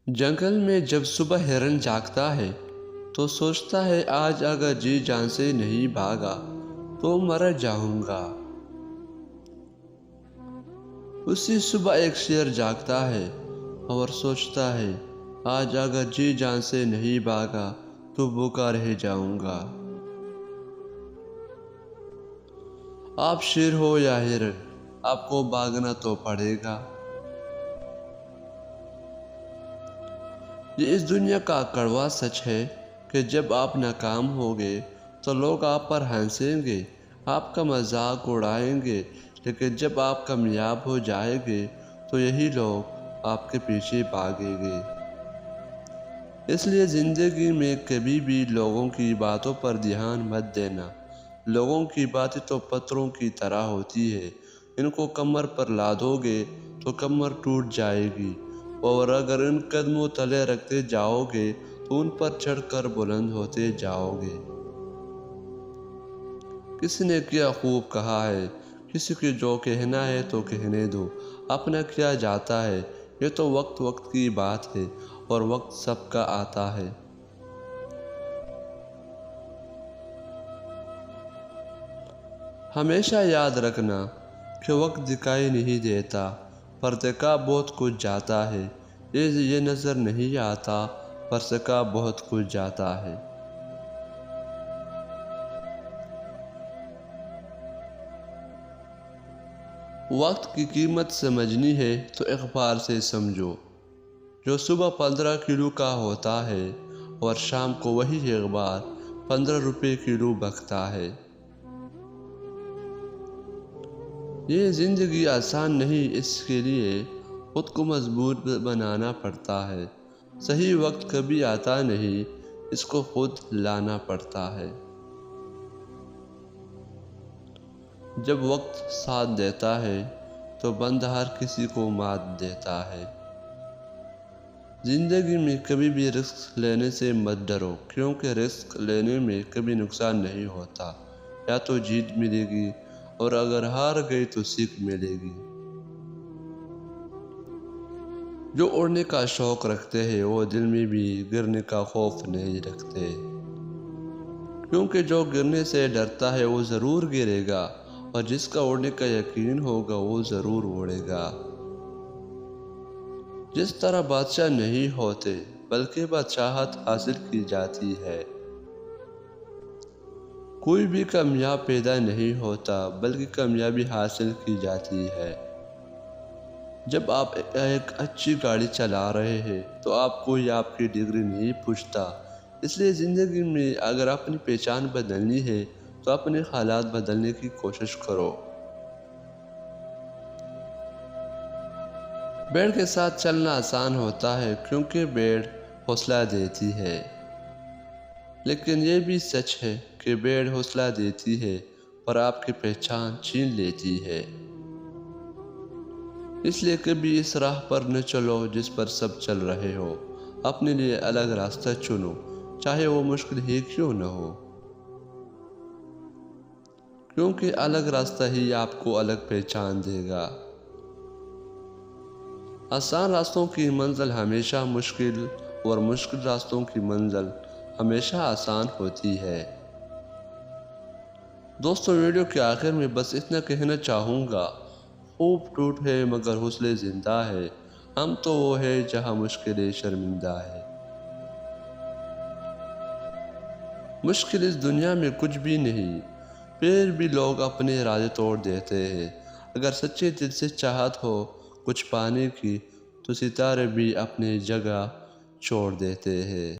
جنگل میں جب صبح ہرن جاگتا ہے تو سوچتا ہے آج اگر جی جان سے نہیں بھاگا تو مر جاؤں گا۔ اسی صبح ایک شیر جاگتا ہے اور سوچتا ہے آج اگر جی جان سے نہیں بھاگا تو بھوکا رہ جاؤں گا۔ آپ شیر ہو یا ہرن، آپ کو بھاگنا تو پڑے گا۔ یہ اس دنیا کا کڑوا سچ ہے کہ جب آپ ناکام ہوگے تو لوگ آپ پر ہنسیں گے، آپ کا مذاق اڑائیں گے، لیکن جب آپ کامیاب ہو جائیں گے تو یہی لوگ آپ کے پیچھے بھاگیں گے۔ اس لیے زندگی میں کبھی بھی لوگوں کی باتوں پر دھیان مت دینا۔ لوگوں کی باتیں تو پتھروں کی طرح ہوتی ہے، ان کو کمر پر لادو گے تو کمر ٹوٹ جائے گی، اور اگر ان قدموں تلے رکھتے جاؤ گے تو ان پر چڑھ کر بلند ہوتے جاؤ گے۔ کسی نے کیا خوب کہا ہے، کسی کی جو کہنا ہے تو کہنے دو، اپنا کیا جاتا ہے، یہ تو وقت وقت کی بات ہے اور وقت سب کا آتا ہے۔ ہمیشہ یاد رکھنا کہ وقت دکھائی نہیں دیتا، پر دیکھا بہت کچھ جاتا ہے۔ یہ نظر نہیں آتا، پر سکا بہت کچھ جاتا ہے۔ وقت کی قیمت سمجھنی ہے تو اخبار سے سمجھو، جو صبح 15 کلو کا ہوتا ہے اور شام کو وہی اخبار 15 روپے کلو بکتا ہے۔ یہ زندگی آسان نہیں، اس کے لیے خود کو مضبوط بنانا پڑتا ہے۔ صحیح وقت کبھی آتا نہیں، اس کو خود لانا پڑتا ہے۔ جب وقت ساتھ دیتا ہے تو بندہ ہر کسی کو مات دیتا ہے۔ زندگی میں کبھی بھی رسک لینے سے مت ڈرو، کیونکہ رسک لینے میں کبھی نقصان نہیں ہوتا۔ یا تو جیت ملے گی، اور اگر ہار گئی تو سیکھ ملے گی۔ جو اڑنے کا شوق رکھتے ہیں وہ دل میں بھی گرنے کا خوف نہیں رکھتے، کیونکہ جو گرنے سے ڈرتا ہے وہ ضرور گرے گا، اور جس کا اڑنے کا یقین ہوگا وہ ضرور اڑے گا۔ جس طرح بادشاہ نہیں ہوتے بلکہ بادشاہت حاصل کی جاتی ہے۔ کوئی بھی کامیاب پیدا نہیں ہوتا بلکہ کامیابی حاصل کی جاتی ہے۔ جب آپ ایک اچھی گاڑی چلا رہے ہیں تو آپ کوئی آپ کی ڈگری نہیں پوچھتا۔ اس لیے زندگی میں اگر اپنی پہچان بدلنی ہے تو اپنے حالات بدلنے کی کوشش کرو۔ بیڑ کے ساتھ چلنا آسان ہوتا ہے کیونکہ بیڑ حوصلہ دیتی ہے، لیکن یہ بھی سچ ہے کہ بیڑ حوصلہ دیتی ہے پر آپ کی پہچان چھین لیتی ہے۔ اس لیے کبھی اس راہ پر نہ چلو جس پر سب چل رہے ہو، اپنے لیے الگ راستہ چنو، چاہے وہ مشکل ہی کیوں نہ ہو، کیونکہ الگ راستہ ہی آپ کو الگ پہچان دے گا۔ آسان راستوں کی منزل ہمیشہ مشکل، اور مشکل راستوں کی منزل ہمیشہ آسان ہوتی ہے۔ دوستوں، ویڈیو کے آخر میں بس اتنا کہنا چاہوں گا، خوب ٹوٹ ہے مگر حوصلے زندہ ہے، ہم تو وہ ہے جہاں مشکلیں شرمندہ ہے۔ مشکل اس دنیا میں کچھ بھی نہیں، پھر بھی لوگ اپنے ارادے توڑ دیتے ہیں۔ اگر سچے دل سے چاہت ہو کچھ پانے کی تو ستارے بھی اپنی جگہ چھوڑ دیتے ہیں۔